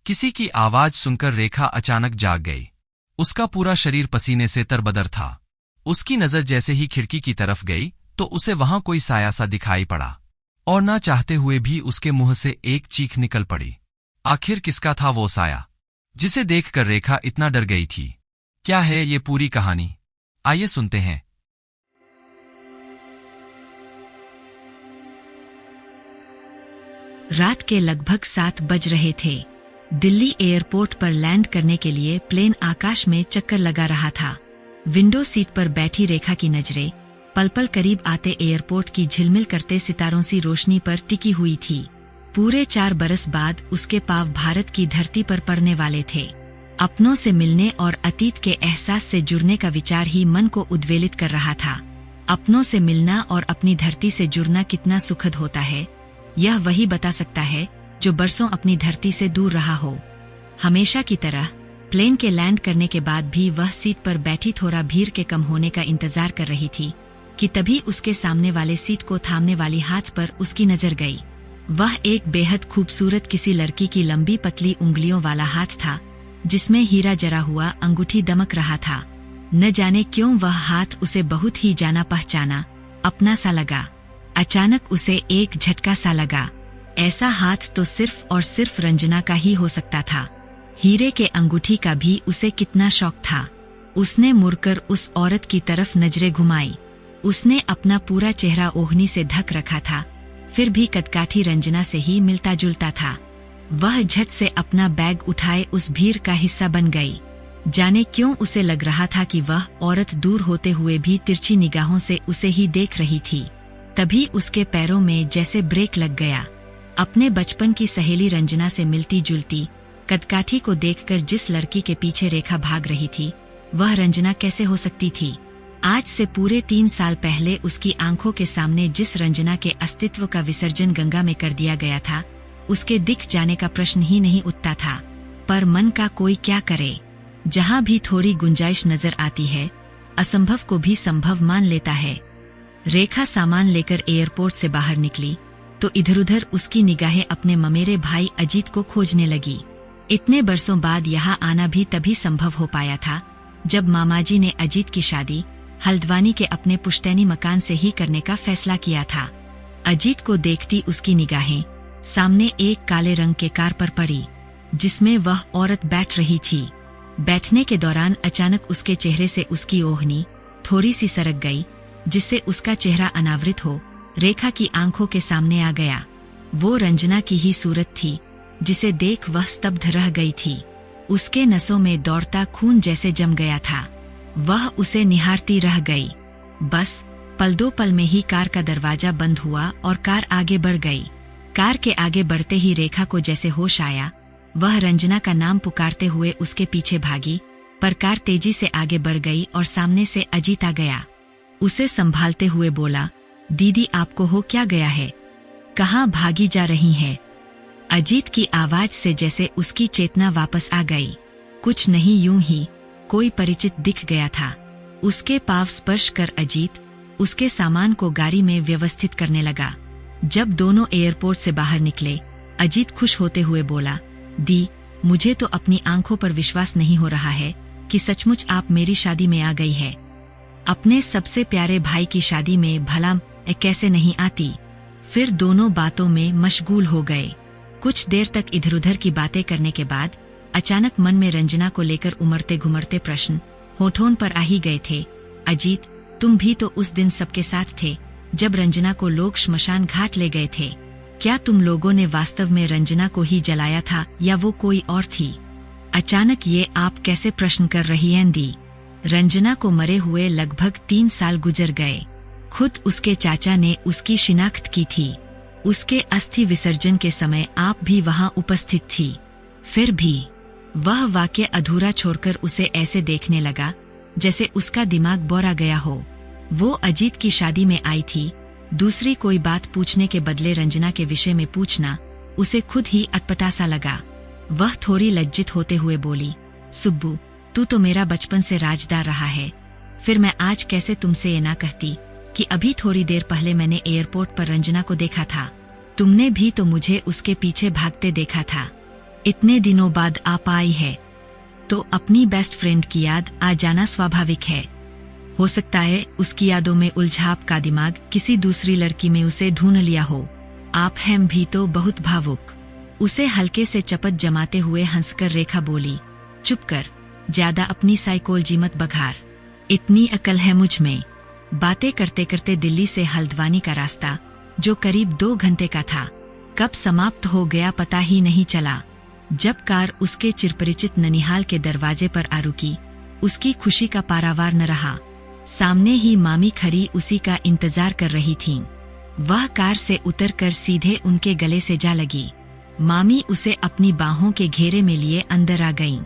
किसी की आवाज सुनकर रेखा अचानक जाग गई। उसका पूरा शरीर पसीने से तरबतर था। उसकी नजर जैसे ही खिड़की की तरफ गई तो उसे वहां कोई साया सा दिखाई पड़ा, और ना चाहते हुए भी उसके मुंह से एक चीख निकल पड़ी। आखिर किसका था वो साया, जिसे देखकर रेखा इतना डर गई थी? क्या है ये पूरी कहानी? आइए सुनते हैं। रात के लगभग 7 बज रहे थे। दिल्ली एयरपोर्ट पर लैंड करने के लिए प्लेन आकाश में चक्कर लगा रहा था। विंडो सीट पर बैठी रेखा की नजरें पल पल करीब आते एयरपोर्ट की झिलमिल करते सितारों सी रोशनी पर टिकी हुई थी। पूरे 4 बरस बाद उसके पांव भारत की धरती पर पड़ने वाले थे। अपनों से मिलने और अतीत के एहसास से जुड़ने का विचार ही मन को उद्वेलित कर रहा था। अपनों से मिलना और अपनी धरती से जुड़ना कितना सुखद होता है, यह वही बता सकता है जो बरसों अपनी धरती से दूर रहा हो। हमेशा की तरह प्लेन के लैंड करने के बाद भी वह सीट पर बैठी थोड़ा भीड़ के कम होने का इंतजार कर रही थी कि तभी उसके सामने वाले सीट को थामने वाली हाथ पर उसकी नजर गई। वह एक बेहद खूबसूरत किसी लड़की की लंबी पतली उंगलियों वाला हाथ था, जिसमें हीरा जरा हुआ अंगूठी दमक रहा था। न जाने क्यों वह हाथ उसे बहुत ही जाना पहचाना, अपना सा लगा। अचानक उसे एक झटका सा लगा। ऐसा हाथ तो सिर्फ और सिर्फ रंजना का ही हो सकता था। हीरे के अंगूठी का भी उसे कितना शौक था। उसने मुड़कर उस औरत की तरफ नजरें घुमाई। उसने अपना पूरा चेहरा ओढ़नी से ढक रखा था, फिर भी कदकाठी रंजना से ही मिलता जुलता था। वह झट से अपना बैग उठाए उस भीड़ का हिस्सा बन गई। जाने क्यों उसे लग रहा था कि वह औरत दूर होते हुए भी तिरछी निगाहों से उसे ही देख रही थी। तभी उसके पैरों में जैसे ब्रेक लग गया। अपने बचपन की सहेली रंजना से मिलती जुलती कदकाठी को देखकर जिस लड़की के पीछे रेखा भाग रही थी, वह रंजना कैसे हो सकती थी? आज से पूरे 3 साल पहले उसकी आंखों के सामने जिस रंजना के अस्तित्व का विसर्जन गंगा में कर दिया गया था, उसके दिख जाने का प्रश्न ही नहीं उठता था। पर मन का कोई क्या करे, जहां भी थोड़ी गुंजाइश नजर आती है, असंभव को भी संभव मान लेता है। रेखा सामान लेकर एयरपोर्ट से बाहर निकली तो इधर-उधर उसकी निगाहें अपने ममेरे भाई अजीत को खोजने लगी। इतने बरसों बाद यहाँ आना भी तभी संभव हो पाया था जब मामाजी ने अजीत की शादी हल्द्वानी के अपने पुश्तैनी मकान से ही करने का फैसला किया था। अजीत को देखती उसकी निगाहें सामने एक काले रंग के कार पर पड़ी, जिसमें वह औरत बैठ रही थी। बैठने के दौरान अचानक उसके चेहरे से उसकी ओढ़नी थोड़ी सी सरक गई, जिससे उसका चेहरा अनावृत हो रेखा की आंखों के सामने आ गया। वो रंजना की ही सूरत थी, जिसे देख वह स्तब्ध रह गई थी। उसके नसों में दौड़ता खून जैसे जम गया था। वह उसे निहारती रह गई। बस पल दो पल में ही कार का दरवाजा बंद हुआ और कार आगे बढ़ गई। कार के आगे बढ़ते ही रेखा को जैसे होश आया। वह रंजना का नाम पुकारते हुए उसके पीछे भागी, पर कार तेजी से आगे बढ़ गई और सामने से अजीत आ गया। उसे संभालते हुए बोला, दीदी आपको हो क्या गया है? कहाँ भागी जा रही हैं? अजीत की आवाज से जैसे उसकी चेतना वापस आ गई। कुछ नहीं, यूं ही कोई परिचित दिख गया था। उसके पांव स्पर्श कर अजीत उसके सामान को गाड़ी में व्यवस्थित करने लगा। जब दोनों एयरपोर्ट से बाहर निकले, अजीत खुश होते हुए बोला, दी, मुझे तो अपनी आंखों पर विश्वास नहीं हो रहा है कि सचमुच आप मेरी शादी में आ गई है। अपने सबसे प्यारे भाई की शादी में भला कैसे नहीं आती। फिर दोनों बातों में मशगूल हो गए। कुछ देर तक इधर उधर की बातें करने के बाद अचानक मन में रंजना को लेकर उमड़ते घुमड़ते प्रश्न होठों पर आ ही गए थे। अजीत, तुम भी तो उस दिन सबके साथ थे जब रंजना को लोग श्मशान घाट ले गए थे। क्या तुम लोगों ने वास्तव में रंजना को ही जलाया था या वो कोई और थी? अचानक ये आप कैसे प्रश्न कर रही हैं दी? रंजना को मरे हुए लगभग 3 साल गुजर गए। खुद उसके चाचा ने उसकी शिनाख्त की थी। उसके अस्थि विसर्जन के समय आप भी वहां उपस्थित थी। फिर भी वह वाक्य अधूरा छोड़कर उसे ऐसे देखने लगा जैसे उसका दिमाग बोरा गया हो। वो अजीत की शादी में आई थी। दूसरी कोई बात पूछने के बदले रंजना के विषय में पूछना उसे खुद ही अटपटा सा लगा। वह थोड़ी लज्जित होते हुए बोली, सुब्बू, तू तो मेरा बचपन से राजदार रहा है। फिर मैं आज कैसे तुमसे ये ना कहती कि अभी थोड़ी देर पहले मैंने एयरपोर्ट पर रंजना को देखा था। तुमने भी तो मुझे उसके पीछे भागते देखा था। इतने दिनों बाद आप आई है तो अपनी बेस्ट फ्रेंड की याद आ जाना स्वाभाविक है। हो सकता है उसकी यादों में उलझा आपका दिमाग किसी दूसरी लड़की में उसे ढूंढ लिया हो। आप हैं भी तो बहुत भावुक। उसे हल्के से चपत जमाते हुए हंसकर रेखा बोली, चुप कर, ज्यादा अपनी साइकोलॉजी मत बघार। इतनी अकल है मुझ में। बातें करते करते दिल्ली से हल्द्वानी का रास्ता, जो करीब 2 घंटे का था, कब समाप्त हो गया पता ही नहीं चला। जब कार उसके चिरपरिचित ननिहाल के दरवाजे पर आ रुकी, उसकी खुशी का पारावार न रहा। सामने ही मामी खड़ी उसी का इंतजार कर रही थीं। वह कार से उतरकर सीधे उनके गले से जा लगी। मामी उसे अपनी बाहों के घेरे में लिए अंदर आ गईं।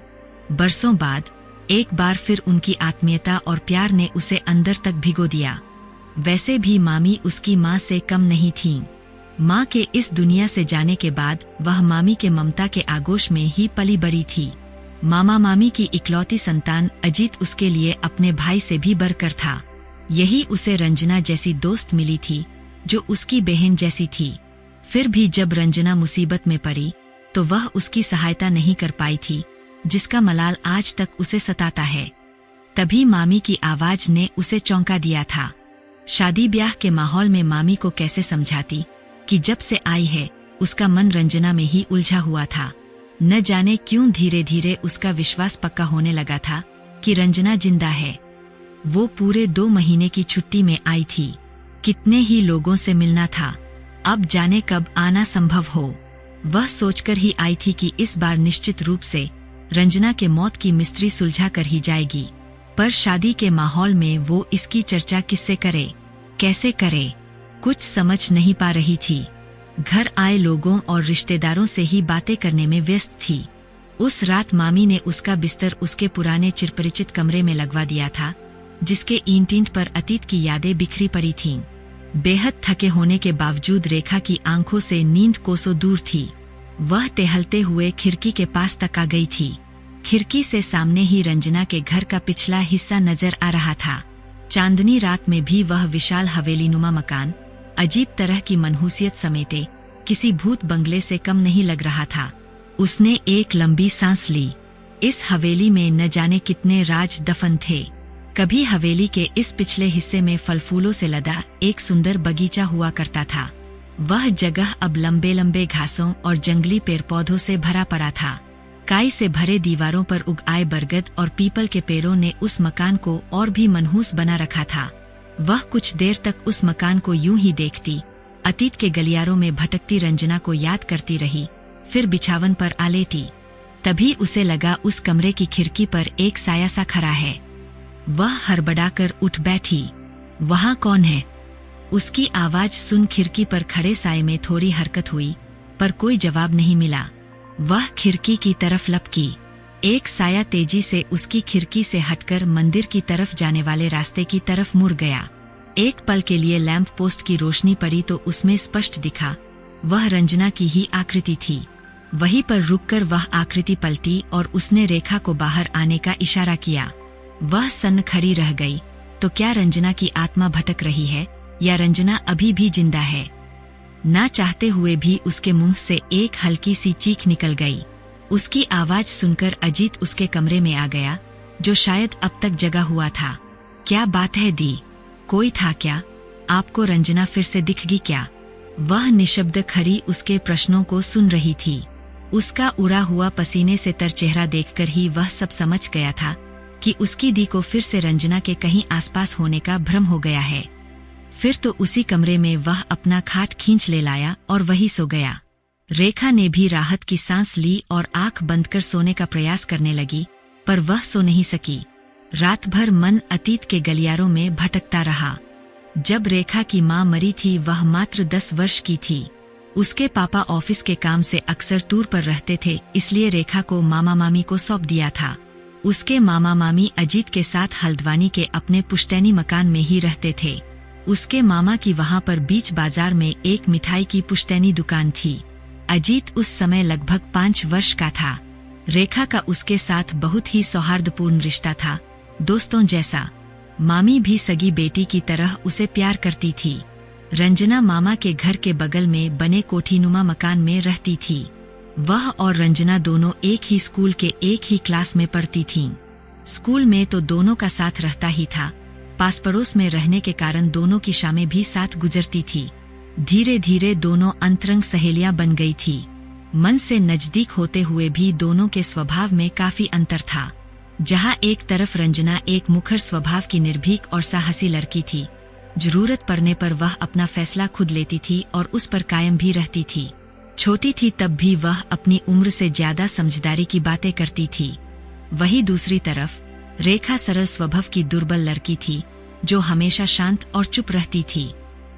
बरसों बाद एक बार फिर उनकी आत्मीयता और प्यार ने उसे अंदर तक भिगो दिया। वैसे भी मामी उसकी माँ से कम नहीं थीं। माँ के इस दुनिया से जाने के बाद वह मामी के ममता के आगोश में ही पली बड़ी थी। मामा मामी की इकलौती संतान अजीत उसके लिए अपने भाई से भी बढ़कर था। यही उसे रंजना जैसी दोस्त मिली थी, जो उसकी बहन जैसी थी। फिर भी जब रंजना मुसीबत में पड़ी तो वह उसकी सहायता नहीं कर पाई थी, जिसका मलाल आज तक उसे सताता है। तभी मामी की आवाज ने उसे चौंका दिया था। शादी ब्याह के माहौल में मामी को कैसे समझाती कि जब से आई है उसका मन रंजना में ही उलझा हुआ था। न जाने क्यों धीरे धीरे उसका विश्वास पक्का होने लगा था कि रंजना जिंदा है। वो पूरे 2 महीने की छुट्टी में आई थी। कितने ही लोगों से मिलना था, अब जाने कब आना संभव हो। वह सोचकर ही आई थी कि इस बार निश्चित रूप से रंजना के मौत की मिस्ट्री सुलझा कर ही जाएगी। पर शादी के माहौल में वो इसकी चर्चा किससे करे, कैसे करे, कुछ समझ नहीं पा रही थी। घर आए लोगों और रिश्तेदारों से ही बातें करने में व्यस्त थी। उस रात मामी ने उसका बिस्तर उसके पुराने चिरपरिचित कमरे में लगवा दिया था, जिसके ईंट पर अतीत की यादें बिखरी पड़ी थीं। बेहद थके होने के बावजूद रेखा की आंखों से नींद कोसों दूर थी। वह टहलते हुए खिड़की के पास तक आ गई थी। खिड़की से सामने ही रंजना के घर का पिछला हिस्सा नजर आ रहा था। चांदनी रात में भी वह विशाल हवेलीनुमा मकान अजीब तरह की मनहूसियत समेटे किसी भूत बंगले से कम नहीं लग रहा था। उसने एक लंबी सांस ली। इस हवेली में न जाने कितने राज दफन थे। कभी हवेली के इस पिछले हिस्से में फल फूलों से लदा एक सुंदर बगीचा हुआ करता था। वह जगह अब लंबे लंबे घासों और जंगली पेड़ पौधों से भरा पड़ा था। काई से भरे दीवारों पर उग आए बरगद और पीपल के पेड़ों ने उस मकान को और भी मनहूस बना रखा था। वह कुछ देर तक उस मकान को यूं ही देखती, अतीत के गलियारों में भटकती रंजना को याद करती रही, फिर बिछावन पर आ लेटी। तभी उसे लगा उस कमरे की खिड़की पर एक साया सा खड़ा है। वह हड़बड़ाकर उठ बैठी। वहाँ कौन है? उसकी आवाज सुन खिड़की पर खड़े साये में थोड़ी हरकत हुई, पर कोई जवाब नहीं मिला। वह खिड़की की तरफ लपकी। एक साया तेजी से उसकी खिड़की से हटकर मंदिर की तरफ जाने वाले रास्ते की तरफ मुड़ गया। एक पल के लिए लैंप पोस्ट की रोशनी पड़ी तो उसमें स्पष्ट दिखा, वह रंजना की ही आकृति थी। वहीं पर रुककर वह आकृति पलटी और उसने रेखा को बाहर आने का इशारा किया। वह सन्न खड़ी रह गई। तो क्या रंजना की आत्मा भटक रही है या रंजना अभी भी जिंदा है? ना चाहते हुए भी उसके मुंह से एक हल्की सी चीख निकल गई। उसकी आवाज सुनकर अजीत उसके कमरे में आ गया, जो शायद अब तक जगा हुआ था। क्या बात है दी? कोई था क्या? आपको रंजना फिर से दिख गई क्या? वह निशब्द खड़ी उसके प्रश्नों को सुन रही थी। उसका उड़ा हुआ पसीने से तर चेहरा देखकर ही वह सब समझ गया था कि उसकी दी को फिर से रंजना के कहीं आसपास होने का भ्रम हो गया है। फिर तो उसी कमरे में वह अपना खाट खींच ले लाया और वही सो गया। रेखा ने भी राहत की सांस ली और आंख बंद कर सोने का प्रयास करने लगी, पर वह सो नहीं सकी। रात भर मन अतीत के गलियारों में भटकता रहा। जब रेखा की मां मरी थी वह मात्र 10 वर्ष की थी। उसके पापा ऑफिस के काम से अक्सर टूर पर रहते थे, इसलिए रेखा को मामा मामी को सौंप दिया था। उसके मामा मामी अजीत के साथ हल्द्वानी के अपने पुश्तैनी मकान में ही रहते थे। उसके मामा की वहां पर बीच बाजार में एक मिठाई की पुश्तैनी दुकान थी। अजीत उस समय लगभग 5 वर्ष का था। रेखा का उसके साथ बहुत ही सौहार्दपूर्ण रिश्ता था, दोस्तों जैसा। मामी भी सगी बेटी की तरह उसे प्यार करती थी। रंजना मामा के घर के बगल में बने कोठीनुमा मकान में रहती थी। वह और रंजना दोनों एक ही स्कूल के एक ही क्लास में पढ़ती थीं। स्कूल में तो दोनों का साथ रहता ही था, पास पड़ोस में रहने के कारण दोनों की शामें भी साथ गुजरती थी। धीरे धीरे दोनों अंतरंग सहेलियां बन गई थी। मन से नजदीक होते हुए भी दोनों के स्वभाव में काफी अंतर था। जहां एक तरफ रंजना एक मुखर स्वभाव की निर्भीक और साहसी लड़की थी, जरूरत पड़ने पर वह अपना फैसला खुद लेती थी और उस पर कायम भी रहती थी। छोटी थी तब भी वह अपनी उम्र से ज्यादा समझदारी की बातें करती थी। वही दूसरी तरफ रेखा सरल स्वभाव की दुर्बल लड़की थी, जो हमेशा शांत और चुप रहती थी।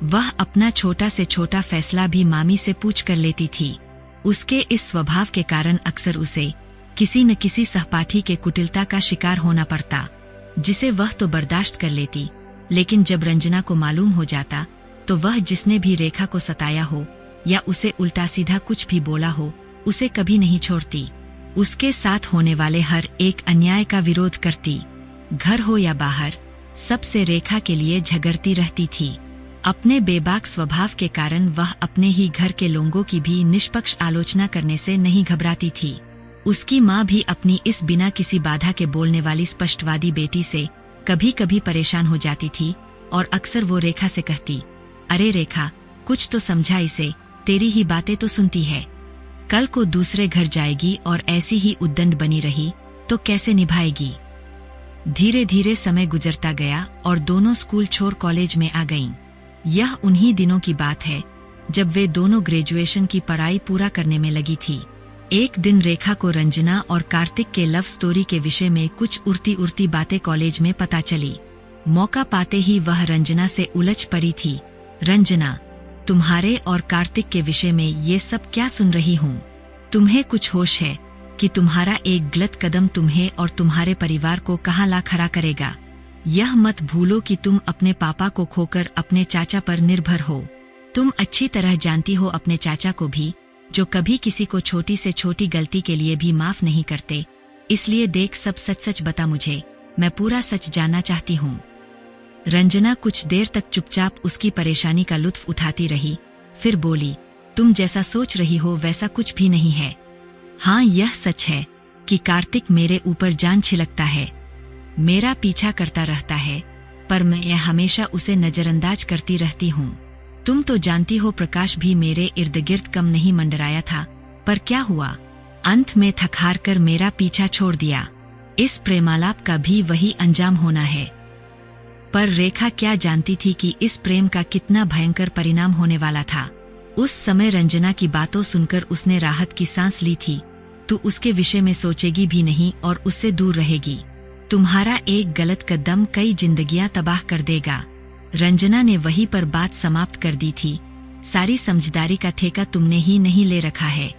वह अपना छोटा से छोटा फैसला भी मामी से पूछ कर लेती थी। उसके इस स्वभाव के कारण अक्सर उसे किसी न किसी सहपाठी के कुटिलता का शिकार होना पड़ता, जिसे वह तो बर्दाश्त कर लेती, लेकिन जब रंजना को मालूम हो जाता तो वह जिसने भी रेखा को सताया हो या उसे उल्टा सीधा कुछ भी बोला हो, उसे कभी नहीं छोड़ती। उसके साथ होने वाले हर एक अन्याय का विरोध करती। घर हो या बाहर, सबसे रेखा के लिए झगड़ती रहती थी। अपने बेबाक स्वभाव के कारण वह अपने ही घर के लोगों की भी निष्पक्ष आलोचना करने से नहीं घबराती थी। उसकी माँ भी अपनी इस बिना किसी बाधा के बोलने वाली स्पष्टवादी बेटी से कभी कभी परेशान हो जाती थी और अक्सर वो रेखा से कहती, अरे रेखा, कुछ तो समझा इसे, तेरी ही बातें तो सुनती है। कल को दूसरे घर जाएगी और ऐसी ही उद्दंड बनी रही तो कैसे निभाएगी। धीरे धीरे समय गुजरता गया और दोनों स्कूल छोड़ कॉलेज में आ गईं। यह उन्हीं दिनों की बात है जब वे दोनों ग्रेजुएशन की पढ़ाई पूरा करने में लगी थी। एक दिन रेखा को रंजना और कार्तिक के लव स्टोरी के विषय में कुछ उड़ती उड़ती बातें कॉलेज में पता चली। मौका पाते ही वह रंजना से उलझ पड़ी थी। रंजना, तुम्हारे और कार्तिक के विषय में ये सब क्या सुन रही हूँ? तुम्हें कुछ होश है कि तुम्हारा एक गलत कदम तुम्हें और तुम्हारे परिवार को कहाँ ला खड़ा करेगा? यह मत भूलो कि तुम अपने पापा को खोकर अपने चाचा पर निर्भर हो। तुम अच्छी तरह जानती हो अपने चाचा को भी, जो कभी किसी को छोटी से छोटी गलती के लिए भी माफ नहीं करते। इसलिए देख, सब सच सच बता मुझे, मैं पूरा सच जानना चाहती हूँ। रंजना कुछ देर तक चुपचाप उसकी परेशानी का लुत्फ उठाती रही, फिर बोली, तुम जैसा सोच रही हो वैसा कुछ भी नहीं है। हाँ, यह सच है कि कार्तिक मेरे ऊपर जान छिलकता है, मेरा पीछा करता रहता है, पर मैं हमेशा उसे नजरअंदाज करती रहती हूँ। तुम तो जानती हो प्रकाश भी मेरे इर्द गिर्द कम नहीं मंडराया था, पर क्या हुआ? अंत में थक हार कर मेरा पीछा छोड़ दिया। इस प्रेमालाप का भी वही अंजाम होना है। पर रेखा क्या जानती थी कि इस प्रेम का कितना भयंकर परिणाम होने वाला था। उस समय रंजना की बातों सुनकर उसने राहत की सांस ली थी। तू उसके विषय में सोचेगी भी नहीं और उससे दूर रहेगी। तुम्हारा एक गलत कदम कई जिंदगियां तबाह कर देगा। रंजना ने वहीं पर बात समाप्त कर दी थी। सारी समझदारी का ठेका तुमने ही नहीं ले रखा है।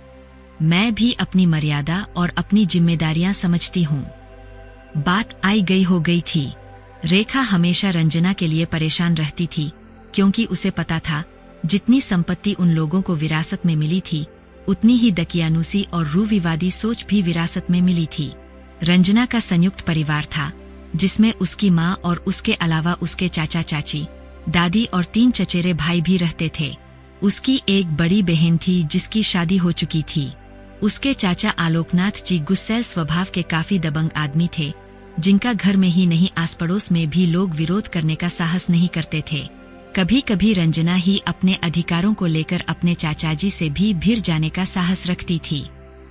मैं भी अपनी मर्यादा और अपनी जिम्मेदारियां समझती हूँ। बात आई गई हो गई थी। रेखा हमेशा रंजना के लिए परेशान रहती थी, क्योंकि उसे पता था जितनी संपत्ति उन लोगों को विरासत में मिली थी, उतनी ही दकियानूसी और रूविवादी सोच भी विरासत में मिली थी। रंजना का संयुक्त परिवार था, जिसमें उसकी माँ और उसके अलावा उसके चाचा चाची, दादी और 3 चचेरे भाई भी रहते थे। उसकी एक बड़ी बहन थी जिसकी शादी हो चुकी थी। उसके चाचा आलोकनाथ जी गुस्सैल स्वभाव के काफी दबंग आदमी थे, जिनका घर में ही नहीं आस पड़ोस में भी लोग विरोध करने का साहस नहीं करते थे। कभी कभी रंजना ही अपने अधिकारों को लेकर अपने चाचाजी से भी भिड़ जाने का साहस रखती थी।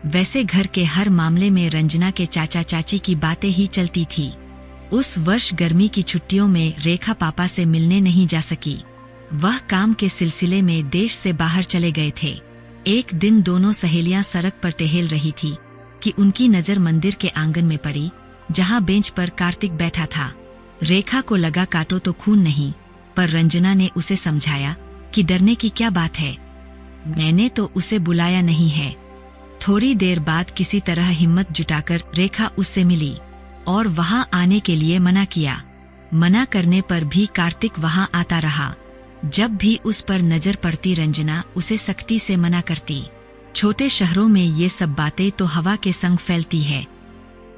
वैसे घर के हर मामले में रंजना के चाचा चाची की बातें ही चलती थी। उस वर्ष गर्मी की छुट्टियों में रेखा पापा से मिलने नहीं जा सकी। वह काम के सिलसिले में देश से बाहर चले गए थे। एक दिन दोनों सहेलियां सड़क पर टहल रही थी कि उनकी नजर मंदिर के आंगन में पड़ी, जहां बेंच पर कार्तिक बैठा था। रेखा को लगा काटो तो खून नहीं, पर रंजना ने उसे समझाया कि डरने की क्या बात है, मैंने तो उसे बुलाया नहीं है। थोड़ी देर बाद किसी तरह हिम्मत जुटाकर रेखा उससे मिली और वहां आने के लिए मना किया। मना करने पर भी कार्तिक वहां आता रहा। जब भी उस पर नजर पड़ती रंजना उसे सख्ती से मना करती। छोटे शहरों में ये सब बातें तो हवा के संग फैलती है।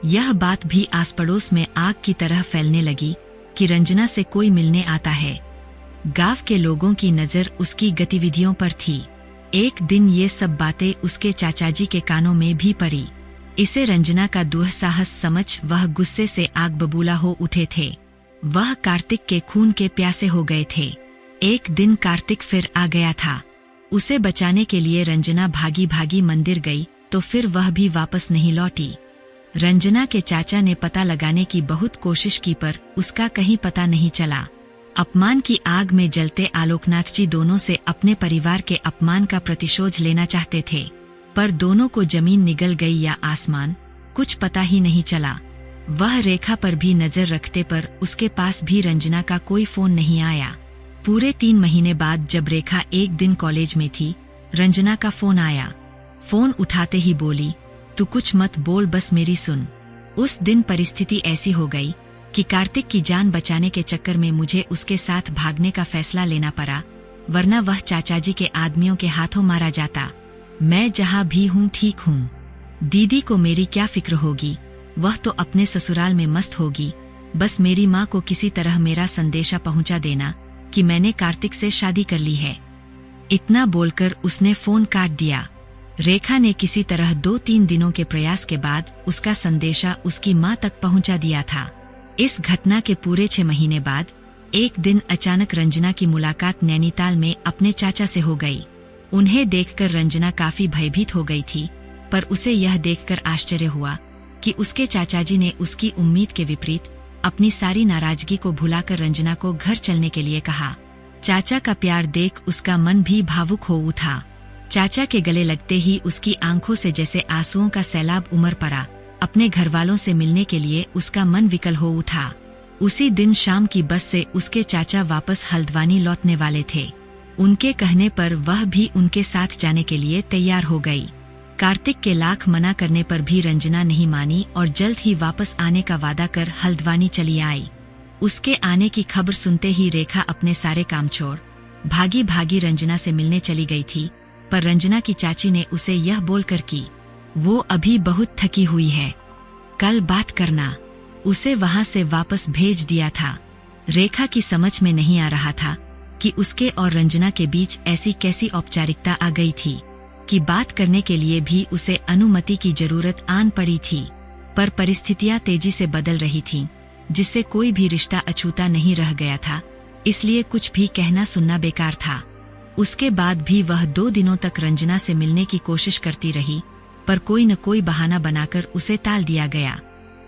यह बात भी आस पड़ोस में आग की तरह फैलने लगी कि रंजना से कोई मिलने आता है। गांव के लोगों की नजर उसकी गतिविधियों पर थी। एक दिन ये सब बातें उसके चाचाजी के कानों में भी पड़ी। इसे रंजना का दुस्साहस समझ वह गुस्से से आग बबूला हो उठे थे। वह कार्तिक के खून के प्यासे हो गए थे। एक दिन कार्तिक फिर आ गया था। उसे बचाने के लिए रंजना भागी भागी मंदिर गई तो फिर वह भी वापस नहीं लौटी। रंजना के चाचा ने पता लगाने की बहुत कोशिश की पर उसका कहीं पता नहीं चला। अपमान की आग में जलते आलोकनाथ जी दोनों से अपने परिवार के अपमान का प्रतिशोध लेना चाहते थे, पर दोनों को जमीन निगल गई या आसमान, कुछ पता ही नहीं चला। वह रेखा पर भी नजर रखते पर उसके पास भी रंजना का कोई फोन नहीं आया। पूरे 3 महीने बाद जब रेखा एक दिन कॉलेज में थी, रंजना का फोन आया। फोन उठाते ही बोली, तू कुछ मत बोल, बस मेरी सुन। उस दिन परिस्थिति ऐसी हो गई कि कार्तिक की जान बचाने के चक्कर में मुझे उसके साथ भागने का फैसला लेना पड़ा, वरना वह चाचाजी के आदमियों के हाथों मारा जाता। मैं जहाँ भी हूँ ठीक हूँ। दीदी को मेरी क्या फिक्र होगी, वह तो अपने ससुराल में मस्त होगी। बस मेरी माँ को किसी तरह मेरा संदेशा पहुँचा देना कि मैंने कार्तिक से शादी कर ली है। इतना बोलकर उसने फोन काट दिया। रेखा ने किसी तरह 2-3 दिनों के प्रयास के बाद उसका संदेशा उसकी माँ तक पहुँचा दिया था। इस घटना के पूरे 6 महीने बाद एक दिन अचानक रंजना की मुलाकात नैनीताल में अपने चाचा से हो गई। उन्हें देखकर रंजना काफी भयभीत हो गई थी, पर उसे यह देखकर आश्चर्य हुआ कि उसके चाचाजी ने उसकी उम्मीद के विपरीत अपनी सारी नाराजगी को भुलाकर रंजना को घर चलने के लिए कहा। चाचा का प्यार देख उसका मन भी भावुक हो उठा। चाचा के गले लगते ही उसकी आंखों से जैसे आंसुओं का सैलाब उमड़ पड़ा। अपने घर वालों से मिलने के लिए उसका मन विकल हो उठा। उसी दिन शाम की बस से उसके चाचा वापस हल्द्वानी लौटने वाले थे। उनके कहने पर वह भी उनके साथ जाने के लिए तैयार हो गई। कार्तिक के लाख मना करने पर भी रंजना नहीं मानी और जल्द ही वापस आने का वादा कर हल्द्वानी चली आई। उसके आने की खबर सुनते ही रेखा अपने सारे काम छोड़ भागी भागी रंजना से मिलने चली गई थी, पर रंजना की चाची ने उसे यह बोलकर कि वो अभी बहुत थकी हुई है, कल बात करना, उसे वहां से वापस भेज दिया था। रेखा की समझ में नहीं आ रहा था कि उसके और रंजना के बीच ऐसी कैसी औपचारिकता आ गई थी कि बात करने के लिए भी उसे अनुमति की जरूरत आन पड़ी थी। पर परिस्थितियां तेजी से बदल रही थीं, जिससे कोई भी रिश्ता अछूता नहीं रह गया था, इसलिए कुछ भी कहना सुनना बेकार था। उसके बाद भी वह 2 दिनों तक रंजना से मिलने की कोशिश करती रही, पर कोई न कोई बहाना बनाकर उसे टाल दिया गया।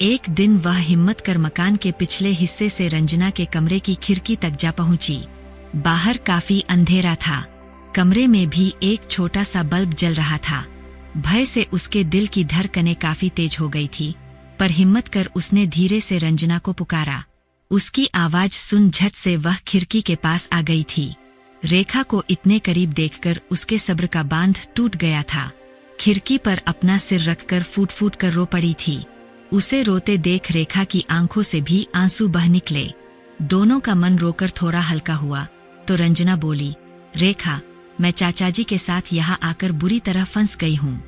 एक दिन वह हिम्मत कर मकान के पिछले हिस्से से रंजना के कमरे की खिड़की तक जा पहुंची। बाहर काफी अंधेरा था, कमरे में भी एक छोटा सा बल्ब जल रहा था। भय से उसके दिल की धड़कनें काफी तेज हो गई थी, पर हिम्मत कर उसने धीरे से रंजना को पुकारा। उसकी आवाज सुन झट से वह खिड़की के पास आ गई थी। रेखा को इतने करीब देखकर उसके सब्र का बांध टूट गया था। खिड़की पर अपना सिर रखकर फूट फूट कर रो पड़ी थी। उसे रोते देख रेखा की आंखों से भी आंसू बह निकले। दोनों का मन रोकर थोड़ा हल्का हुआ तो रंजना बोली, रेखा, मैं चाचाजी के साथ यहाँ आकर बुरी तरह फंस गई हूँ।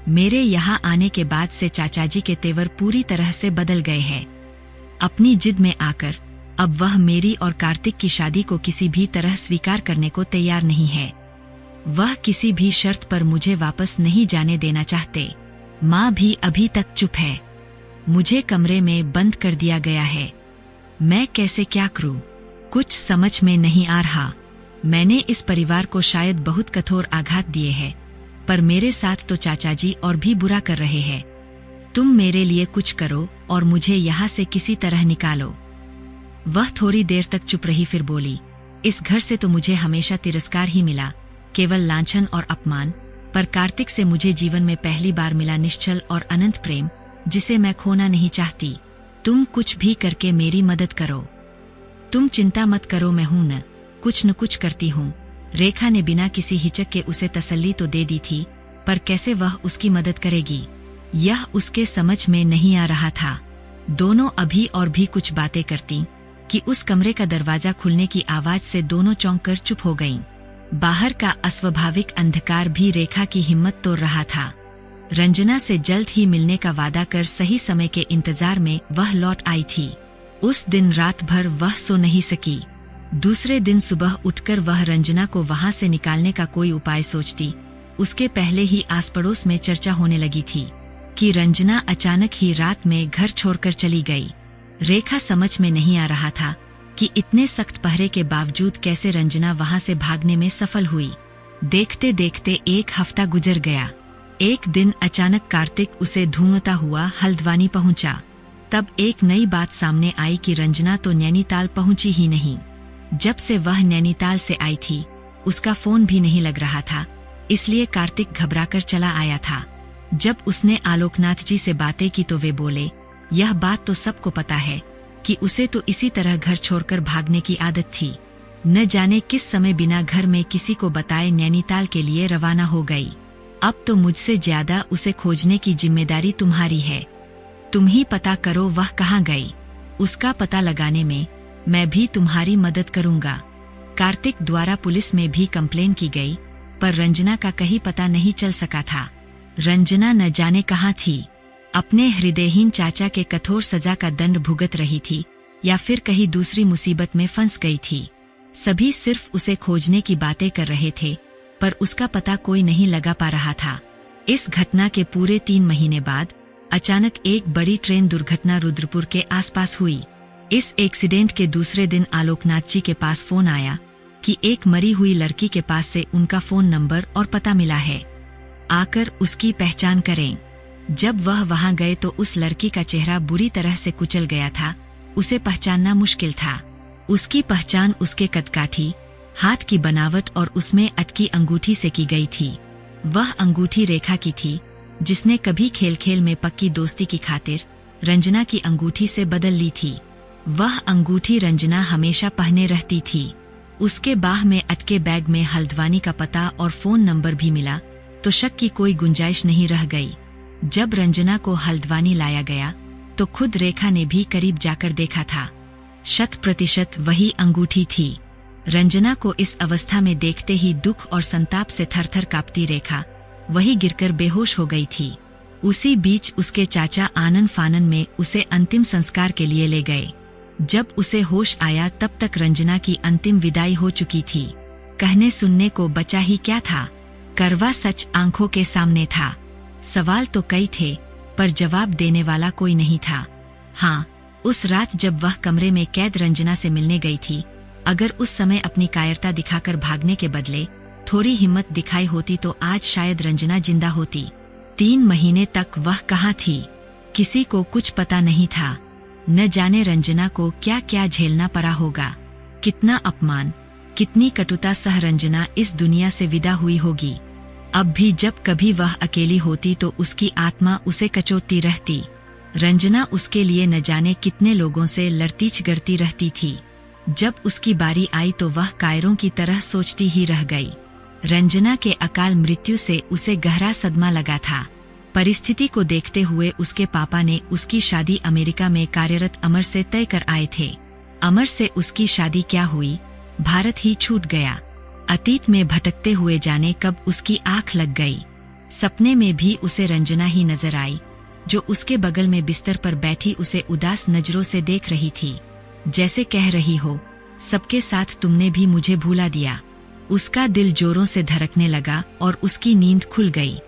मेरे यहाँ आने के बाद से चाचाजी के तेवर पूरी तरह से बदल गए हैं। अपनी जिद में आकर अब वह मेरी और कार्तिक की शादी को किसी भी तरह स्वीकार करने को तैयार नहीं है। वह किसी भी शर्त पर मुझे वापस नहीं जाने देना चाहते। माँ भी अभी तक चुप है। मुझे कमरे में बंद कर दिया गया है। मैं कैसे क्या करूं, कुछ समझ में नहीं आ रहा। मैंने इस परिवार को शायद बहुत कठोर आघात दिए हैं, पर मेरे साथ तो चाचाजी और भी बुरा कर रहे हैं। तुम मेरे लिए कुछ करो और मुझे यहाँ से किसी तरह निकालो। वह थोड़ी देर तक चुप रही, फिर बोली, इस घर से तो मुझे हमेशा तिरस्कार ही मिला, केवल लांछन और अपमान, पर कार्तिक से मुझे जीवन में पहली बार मिला निश्चल और अनंत प्रेम, जिसे मैं खोना नहीं चाहती। तुम कुछ भी करके मेरी मदद करो। तुम चिंता मत करो, मैं हूं न कुछ करती हूँ। रेखा ने बिना किसी हिचक के उसे तसल्ली तो दे दी थी, पर कैसे वह उसकी मदद करेगी, यह उसके समझ में नहीं आ रहा था। दोनों अभी और भी कुछ बातें करती कि उस कमरे का दरवाजा खुलने की आवाज से दोनों चौंक कर चुप हो गईं। बाहर का अस्वाभाविक अंधकार भी रेखा की हिम्मत तोड़ रहा था। रंजना से जल्द ही मिलने का वादा कर सही समय के इंतजार में वह लौट आई थी। उस दिन रात भर वह सो नहीं सकी। दूसरे दिन सुबह उठकर वह रंजना को वहां से निकालने का कोई उपाय सोचती, उसके पहले ही आस पड़ोस में चर्चा होने लगी थी कि रंजना अचानक ही रात में घर छोड़कर चली गई। रेखा समझ में नहीं आ रहा था कि इतने सख्त पहरे के बावजूद कैसे रंजना वहां से भागने में सफल हुई। देखते देखते 1 हफ्ता गुजर गया। एक दिन अचानक कार्तिक उसे ढूंढता हुआ हल्द्वानी पहुंचा। तब एक नई बात सामने आई कि रंजना तो नैनीताल पहुंची ही नहीं। जब से वह नैनीताल से आई थी उसका फोन भी नहीं लग रहा था, इसलिए कार्तिक घबराकर चला आया था। जब उसने आलोकनाथ जी से बातें की तो वे बोले, यह बात तो सबको पता है कि उसे तो इसी तरह घर छोड़कर भागने की आदत थी। न जाने किस समय बिना घर में किसी को बताए नैनीताल के लिए रवाना हो गई। अब तो मुझसे ज्यादा उसे खोजने की जिम्मेदारी तुम्हारी है। तुम ही पता करो वह कहाँ गई। उसका पता लगाने में मैं भी तुम्हारी मदद करूंगा। कार्तिक द्वारा पुलिस में भी कंप्लेन की गई, पर रंजना का कहीं पता नहीं चल सका था। रंजना न जाने कहाँ थी। अपने हृदयहीन चाचा के कठोर सजा का दंड भुगत रही थी या फिर कहीं दूसरी मुसीबत में फंस गई थी। सभी सिर्फ उसे खोजने की बातें कर रहे थे, पर उसका पता कोई नहीं लगा पा रहा था। इस घटना के पूरे 3 महीने बाद अचानक एक बड़ी ट्रेन दुर्घटना रुद्रपुर के आसपास हुई। इस एक्सीडेंट के दूसरे दिन आलोकनाथ जी के पास फोन आया कि एक मरी हुई लड़की के पास से उनका फोन नंबर और पता मिला है, आकर उसकी पहचान करें। जब वह वहां गए तो उस लड़की का चेहरा बुरी तरह से कुचल गया था, उसे पहचानना मुश्किल था। उसकी पहचान उसके कदकाठी, हाथ की बनावट और उसमें अटकी अंगूठी से की गई थी। वह अंगूठी रेखा की थी, जिसने कभी खेल खेल में पक्की दोस्ती की खातिर रंजना की अंगूठी से बदल ली थी। वह अंगूठी रंजना हमेशा पहने रहती थी। उसके बाह में अटके बैग में हल्द्वानी का पता और फोन नंबर भी मिला तो शक की कोई गुंजाइश नहीं रह गई। जब रंजना को हल्द्वानी लाया गया तो खुद रेखा ने भी करीब जाकर देखा था। 100% वही अंगूठी थी। रंजना को इस अवस्था में देखते ही दुख और संताप से थरथर कांपती रेखा वही गिरकर बेहोश हो गई थी। उसी बीच उसके चाचा आनन फानन में उसे अंतिम संस्कार के लिए ले गए। जब उसे होश आया तब तक रंजना की अंतिम विदाई हो चुकी थी। कहने सुनने को बचा ही क्या था, करवा सच आंखों के सामने था। सवाल तो कई थे, पर जवाब देने वाला कोई नहीं था। हाँ, उस रात जब वह कमरे में कैद रंजना से मिलने गई थी, अगर उस समय अपनी कायरता दिखाकर भागने के बदले थोड़ी हिम्मत दिखाई होती तो आज शायद रंजना जिंदा होती। 3 महीने तक वह कहाँ थी, किसी को कुछ पता नहीं था। न जाने रंजना को क्या क्या झेलना पड़ा होगा। कितना अपमान, कितनी कटुता सह रंजना इस दुनिया से विदा हुई होगी। अब भी जब कभी वह अकेली होती तो उसकी आत्मा उसे कचोटती रहती। रंजना उसके लिए न जाने कितने लोगों से लड़ती झगड़ती रहती थी। जब उसकी बारी आई तो वह कायरों की तरह सोचती ही रह गई। रंजना के अकाल मृत्यु से उसे गहरा सदमा लगा था। परिस्थिति को देखते हुए उसके पापा ने उसकी शादी अमेरिका में कार्यरत अमर से तय कर आए थे। अमर से उसकी शादी क्या हुई, भारत ही छूट गया। अतीत में भटकते हुए जाने कब उसकी आंख लग गई। सपने में भी उसे रंजना ही नजर आई, जो उसके बगल में बिस्तर पर बैठी उसे उदास नजरों से देख रही थी, जैसे कह रही हो, सबके साथ तुमने भी मुझे भूला दिया। उसका दिल जोरों से धड़कने लगा और उसकी नींद खुल गई।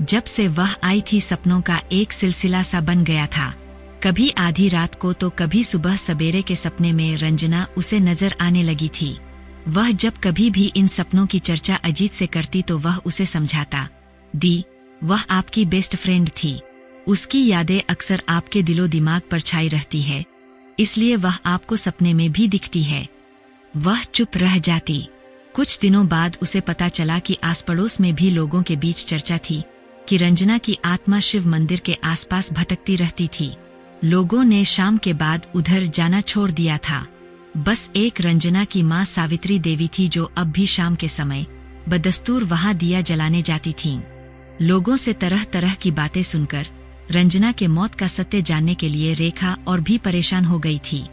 जब से वह आई थी सपनों का एक सिलसिला सा बन गया था। कभी आधी रात को तो कभी सुबह सवेरे के सपने में रंजना उसे नजर आने लगी थी। वह जब कभी भी इन सपनों की चर्चा अजीत से करती तो वह उसे समझाता, दी, वह आपकी बेस्ट फ्रेंड थी। उसकी यादें अक्सर आपके दिलो दिमाग पर छाई रहती है, इसलिए वह आपको सपने में भी दिखती है। वह चुप रह जाती। कुछ दिनों बाद उसे पता चला कि आस पड़ोस में भी लोगों के बीच चर्चा थी कि रंजना की आत्मा शिव मंदिर के आसपास भटकती रहती थी। लोगों ने शाम के बाद उधर जाना छोड़ दिया था। बस एक रंजना की मां सावित्री देवी थी जो अब भी शाम के समय बदस्तूर वहां दिया जलाने जाती थीं। लोगों से तरह तरह की बातें सुनकर रंजना के मौत का सत्य जानने के लिए रेखा और भी परेशान हो गई थी,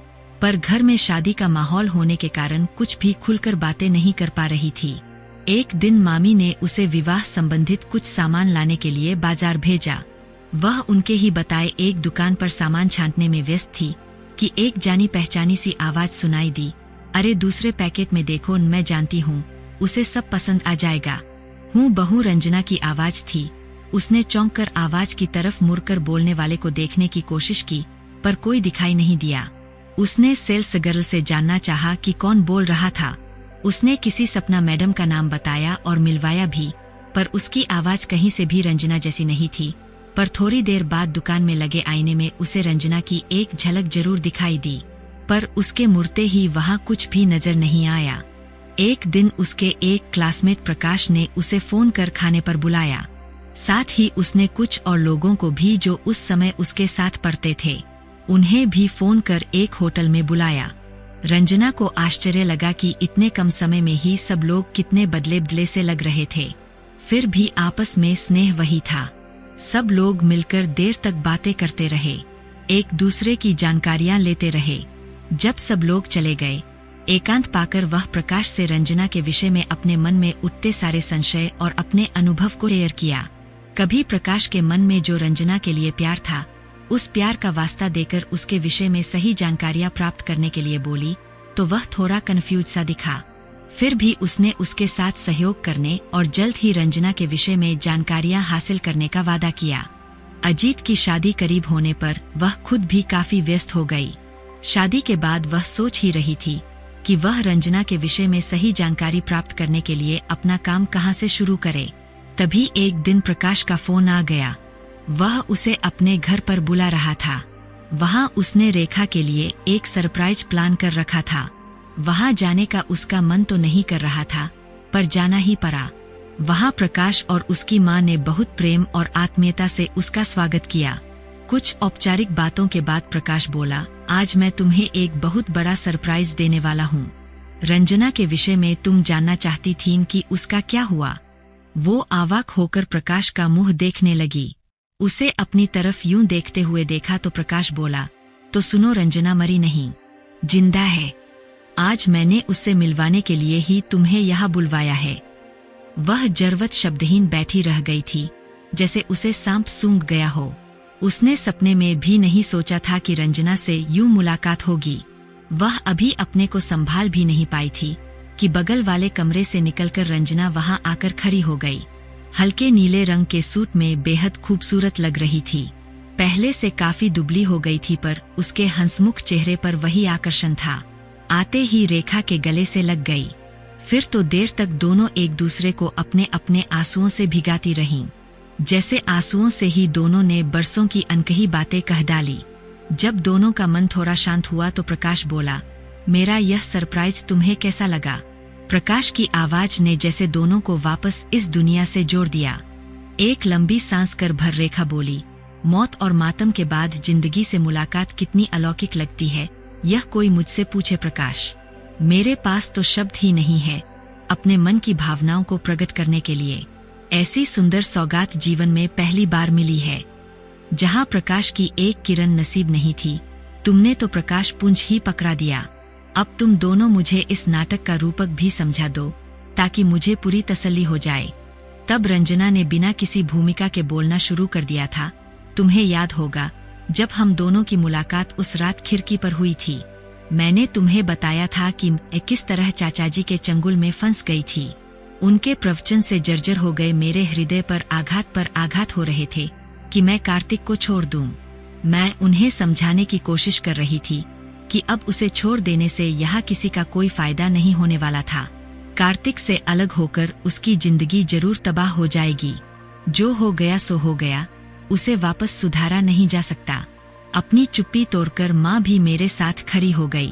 पर घर में शादी का माहौल होने के कारण कुछ भी खुलकर बातें नहीं कर पा रही थी। एक दिन मामी ने उसे विवाह संबंधित कुछ सामान लाने के लिए बाजार भेजा। वह उनके ही बताए एक दुकान पर सामान छांटने में व्यस्त थी कि एक जानी पहचानी सी आवाज सुनाई दी, अरे दूसरे पैकेट में देखो, मैं जानती हूँ, उसे सब पसंद आ जाएगा। हूँ बहू रंजना की आवाज थी। उसने चौंक कर आवाज की तरफ मुड़कर बोलने वाले को देखने की कोशिश की, पर कोई दिखाई नहीं दिया। उसने सेल्स गर्ल से जानना चाहा कि कौन बोल रहा था। उसने किसी सपना मैडम का नाम बताया और मिलवाया भी, पर उसकी आवाज कहीं से भी रंजना जैसी नहीं थी। पर थोड़ी देर बाद दुकान में लगे आईने में उसे रंजना की एक झलक जरूर दिखाई दी, पर उसके मुड़ते ही वहां कुछ भी नजर नहीं आया। एक दिन उसके एक क्लासमेट प्रकाश ने उसे फोन कर खाने पर बुलाया। साथ ही उसने कुछ और लोगों को भी जो उस समय उसके साथ पढ़ते थे, उन्हें भी फोन कर एक होटल में बुलाया। रंजना को आश्चर्य लगा कि इतने कम समय में ही सब लोग कितने बदले बदले से लग रहे थे। फिर भी आपस में स्नेह वही था। सब लोग मिलकर देर तक बातें करते रहे, एक दूसरे की जानकारियां लेते रहे। जब सब लोग चले गए, एकांत पाकर वह प्रकाश से रंजना के विषय में अपने मन में उठते सारे संशय और अपने अनुभव को शेयर किया। कभी प्रकाश के मन में जो रंजना के लिए प्यार था, उस प्यार का वास्ता देकर उसके विषय में सही जानकारियां प्राप्त करने के लिए बोली, तो वह थोड़ा कंफ्यूज सा दिखा। फिर भी उसने उसके साथ सहयोग करने और जल्द ही रंजना के विषय में जानकारियां हासिल करने का वादा किया। अजीत की शादी करीब होने पर वह खुद भी काफी व्यस्त हो गई। शादी के बाद वह सोच ही रही थी कि वह रंजना के विषय में सही जानकारी प्राप्त करने के लिए अपना काम कहां से शुरू करे। तभी एक दिन प्रकाश का फोन आ गया। वह उसे अपने घर पर बुला रहा था। वहां उसने रेखा के लिए एक सरप्राइज प्लान कर रखा था। वहां जाने का उसका मन तो नहीं कर रहा था, पर जाना ही पड़ा। वहां प्रकाश और उसकी मां ने बहुत प्रेम और आत्मीयता से उसका स्वागत किया। कुछ औपचारिक बातों के बाद प्रकाश बोला, आज मैं तुम्हें एक बहुत बड़ा सरप्राइज देने वाला हूँ। रंजना के विषय में तुम जानना चाहती थीं कि उसका क्या हुआ। वो अवाक होकर प्रकाश का मुंह देखने लगी। उसे अपनी तरफ यूं देखते हुए देखा तो प्रकाश बोला, तो सुनो, रंजना मरी नहीं, जिंदा है। आज मैंने उससे मिलवाने के लिए ही तुम्हें यहाँ बुलवाया है। वह जरवत शब्दहीन बैठी रह गई थी, जैसे उसे सांप सूंघ गया हो। उसने सपने में भी नहीं सोचा था कि रंजना से यूं मुलाकात होगी। वह अभी अपने को संभाल भी नहीं पाई थी कि बगल वाले कमरे से निकलकर रंजना वहां आकर खड़ी हो गई। हल्के नीले रंग के सूट में बेहद खूबसूरत लग रही थी। पहले से काफी दुबली हो गई थी, पर उसके हंसमुख चेहरे पर वही आकर्षण था। आते ही रेखा के गले से लग गई। फिर तो देर तक दोनों एक दूसरे को अपने अपने आंसुओं से भिगाती रहीं। जैसे आंसुओं से ही दोनों ने बरसों की अनकही बातें कह डाली। जब दोनों का मन थोड़ा शांत हुआ तो प्रकाश बोला, मेरा यह सरप्राइज तुम्हें कैसा लगा। प्रकाश की आवाज ने जैसे दोनों को वापस इस दुनिया से जोड़ दिया। एक लंबी सांस कर भर रेखा बोली, मौत और मातम के बाद जिंदगी से मुलाकात कितनी अलौकिक लगती है, यह कोई मुझसे पूछे प्रकाश। मेरे पास तो शब्द ही नहीं है अपने मन की भावनाओं को प्रकट करने के लिए। ऐसी सुंदर सौगात जीवन में पहली बार मिली है। जहां प्रकाश की एक किरण नसीब नहीं थी, तुमने तो प्रकाश पुंज ही पकड़ा दिया। अब तुम दोनों मुझे इस नाटक का रूपक भी समझा दो, ताकि मुझे पूरी तसल्ली हो जाए। तब रंजना ने बिना किसी भूमिका के बोलना शुरू कर दिया था। तुम्हें याद होगा, जब हम दोनों की मुलाकात उस रात खिड़की पर हुई थी, मैंने तुम्हें बताया था कि मैं किस तरह चाचाजी के चंगुल में फंस गई थी। उनके प्रवचन से जर्जर हो गए मेरे हृदय पर आघात हो रहे थे कि मैं कार्तिक को छोड़ दूं। मैं उन्हें समझाने की कोशिश कर रही थी कि अब उसे छोड़ देने से यहाँ किसी का कोई फायदा नहीं होने वाला था। कार्तिक से अलग होकर उसकी जिंदगी जरूर तबाह हो जाएगी। जो हो गया सो हो गया, उसे वापस सुधारा नहीं जा सकता। अपनी चुप्पी तोड़कर माँ भी मेरे साथ खड़ी हो गई।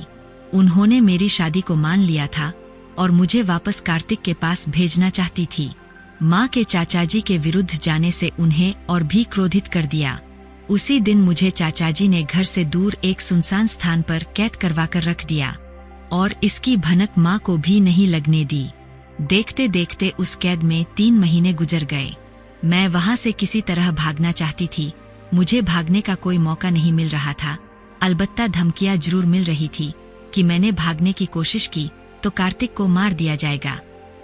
उन्होंने मेरी शादी को मान लिया था और मुझे वापस कार्तिक के पास भेजना चाहती थी। माँ के चाचाजी के विरुद्ध जाने से उन्हें और भी क्रोधित कर दिया। उसी दिन मुझे चाचाजी ने घर से दूर एक सुनसान स्थान पर कैद करवाकर रख दिया और इसकी भनक माँ को भी नहीं लगने दी। देखते देखते उस कैद में 3 महीने गुजर गए। मैं वहाँ से किसी तरह भागना चाहती थी। मुझे भागने का कोई मौका नहीं मिल रहा था। अलबत्ता धमकियां जरूर मिल रही थी कि मैंने भागने की कोशिश की तो कार्तिक को मार दिया जाएगा।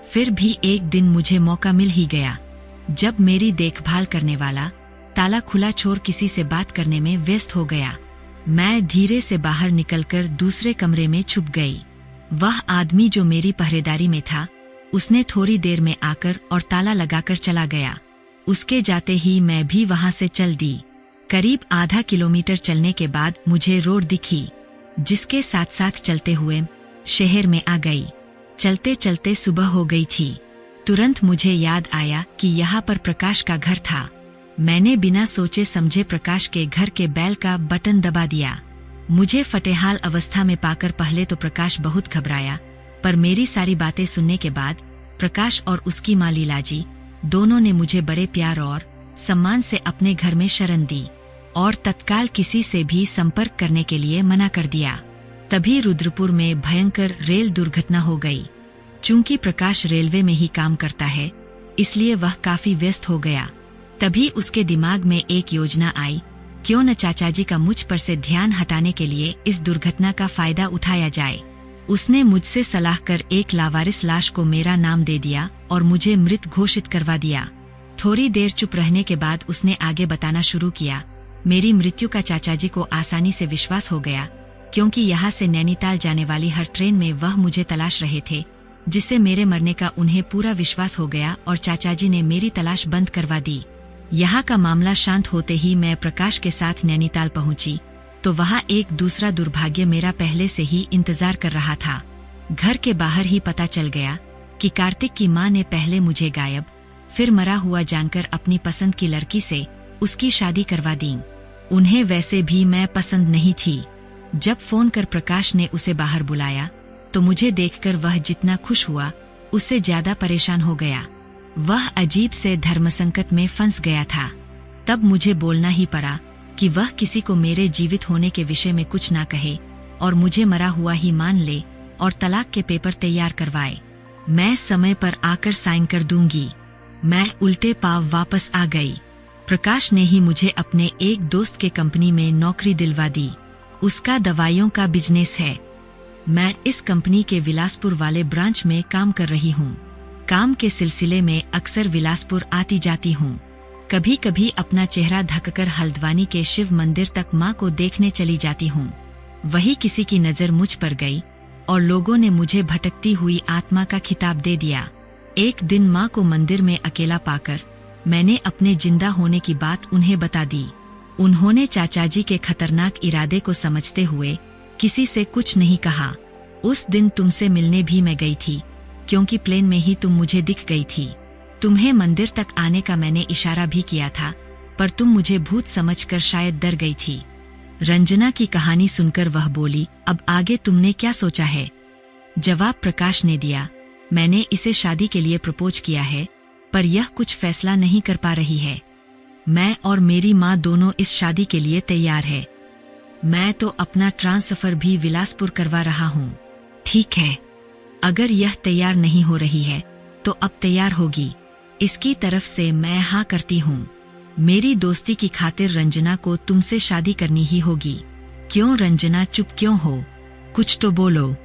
फिर भी एक दिन मुझे मौका मिल ही गया, जब मेरी देखभाल करने वाला ताला खुला छोड़ किसी से बात करने में व्यस्त हो गया। मैं धीरे से बाहर निकलकर दूसरे कमरे में छुप गई। वह आदमी जो मेरी पहरेदारी में था, उसने थोड़ी देर में आकर और ताला लगाकर चला गया। उसके जाते ही मैं भी वहां से चल दी। करीब आधा किलोमीटर चलने के बाद मुझे रोड दिखी, जिसके साथ साथ चलते हुए शहर में आ गई। चलते चलते सुबह हो गई थी। तुरंत मुझे याद आया कि यहाँ पर प्रकाश का घर था। मैंने बिना सोचे समझे प्रकाश के घर के बेल का बटन दबा दिया। मुझे फटेहाल अवस्था में पाकर पहले तो प्रकाश बहुत घबराया, पर मेरी सारी बातें सुनने के बाद प्रकाश और उसकी माँ लीलाजी दोनों ने मुझे बड़े प्यार और सम्मान से अपने घर में शरण दी और तत्काल किसी से भी संपर्क करने के लिए मना कर दिया। तभी रुद्रपुर में भयंकर रेल दुर्घटना हो गई। चूंकि प्रकाश रेलवे में ही काम करता है, इसलिए वह काफी व्यस्त हो गया। तभी उसके दिमाग में एक योजना आई, क्यों न चाचाजी का मुझ पर से ध्यान हटाने के लिए इस दुर्घटना का फायदा उठाया जाए। उसने मुझसे सलाह कर एक लावारिस लाश को मेरा नाम दे दिया और मुझे मृत घोषित करवा दिया। थोड़ी देर चुप रहने के बाद उसने आगे बताना शुरू किया। मेरी मृत्यु का चाचाजी को आसानी से विश्वास हो गया, क्योंकि यहाँ से नैनीताल जाने वाली हर ट्रेन में वह मुझे तलाश रहे थे, जिससे मेरे मरने का उन्हें पूरा विश्वास हो गया और चाचाजी ने मेरी तलाश बंद करवा दी। यहाँ का मामला शांत होते ही मैं प्रकाश के साथ नैनीताल पहुंची, तो वहाँ एक दूसरा दुर्भाग्य मेरा पहले से ही इंतजार कर रहा था। घर के बाहर ही पता चल गया कि कार्तिक की माँ ने पहले मुझे गायब फिर मरा हुआ जानकर अपनी पसंद की लड़की से उसकी शादी करवा दी। उन्हें वैसे भी मैं पसंद नहीं थी। जब फोन कर प्रकाश ने उसे बाहर बुलाया, तो मुझे देखकर वह जितना खुश हुआ उससे ज्यादा परेशान हो गया। वह अजीब से धर्मसंकट में फंस गया था। तब मुझे बोलना ही पड़ा कि वह किसी को मेरे जीवित होने के विषय में कुछ ना कहे और मुझे मरा हुआ ही मान ले और तलाक के पेपर तैयार करवाए। मैं समय पर आकर साइन कर दूंगी। मैं उल्टे पांव वापस आ गई। प्रकाश ने ही मुझे अपने एक दोस्त के कंपनी में नौकरी दिलवा दी। उसका दवाइयों का बिजनेस है। मैं इस कंपनी के विलासपुर वाले ब्रांच में काम कर रही हूँ। काम के सिलसिले में अक्सर विलासपुर आती जाती हूँ। कभी कभी अपना चेहरा ढककर हल्द्वानी के शिव मंदिर तक माँ को देखने चली जाती हूँ। वही किसी की नजर मुझ पर गई और लोगों ने मुझे भटकती हुई आत्मा का खिताब दे दिया। एक दिन माँ को मंदिर में अकेला पाकर मैंने अपने जिंदा होने की बात उन्हें बता दी। उन्होंने चाचाजी के खतरनाक इरादे को समझते हुए किसी से कुछ नहीं कहा। उस दिन तुमसे मिलने भी मैं गई थी, क्योंकि प्लेन में ही तुम मुझे दिख गई थी। तुम्हें मंदिर तक आने का मैंने इशारा भी किया था, पर तुम मुझे भूत समझकर शायद डर गई थी। रंजना की कहानी सुनकर वह बोली, अब आगे तुमने क्या सोचा है? जवाब प्रकाश ने दिया, मैंने इसे शादी के लिए प्रपोज किया है, पर यह कुछ फैसला नहीं कर पा रही है। मैं और मेरी माँ दोनों इस शादी के लिए तैयार है। मैं तो अपना ट्रांसफर भी विलासपुर करवा रहा हूँ। ठीक है, अगर यह तैयार नहीं हो रही है तो अब तैयार होगी। इसकी तरफ से मैं हाँ करती हूँ। मेरी दोस्ती की खातिर रंजना को तुमसे शादी करनी ही होगी। क्यों रंजना, चुप क्यों हो? कुछ तो बोलो।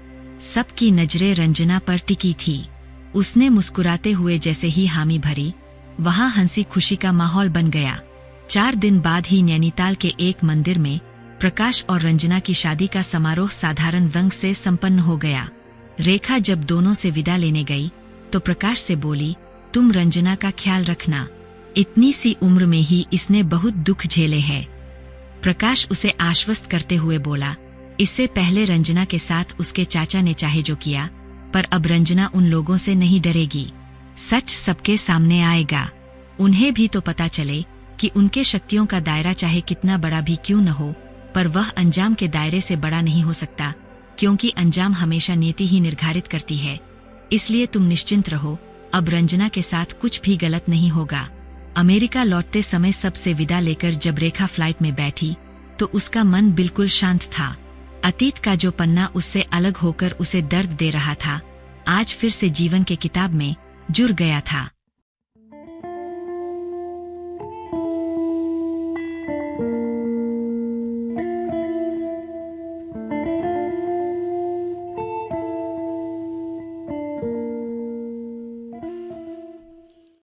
सबकी नजरें रंजना पर टिकी थी। उसने मुस्कुराते हुए जैसे ही हामी भरी, वहाँ हंसी खुशी का माहौल बन गया। 4 दिन बाद ही नैनीताल के एक मंदिर में प्रकाश और रंजना की शादी का समारोह साधारण ढंग से संपन्न हो गया। रेखा जब दोनों से विदा लेने गई तो प्रकाश से बोली, तुम रंजना का ख्याल रखना। इतनी सी उम्र में ही इसने बहुत दुख झेले हैं। प्रकाश उसे आश्वस्त करते हुए बोला, इससे पहले रंजना के साथ उसके चाचा ने चाहे जो किया, पर अब रंजना उन लोगों से नहीं डरेगी। सच सबके सामने आएगा। उन्हें भी तो पता चले कि उनके शक्तियों का दायरा चाहे कितना बड़ा भी क्यों न हो, पर वह अंजाम के दायरे से बड़ा नहीं हो सकता, क्योंकि अंजाम हमेशा नीति ही निर्धारित करती है। इसलिए तुम निश्चिंत रहो, अब रंजना के साथ कुछ भी गलत नहीं होगा। अमेरिका लौटते समय सबसे विदा लेकर जब रेखा फ्लाइट में बैठी तो उसका मन बिल्कुल शांत था। अतीत का जो पन्ना उससे अलग होकर उसे दर्द दे रहा था, आज फिर से जीवन के किताब में जुड़ गया था।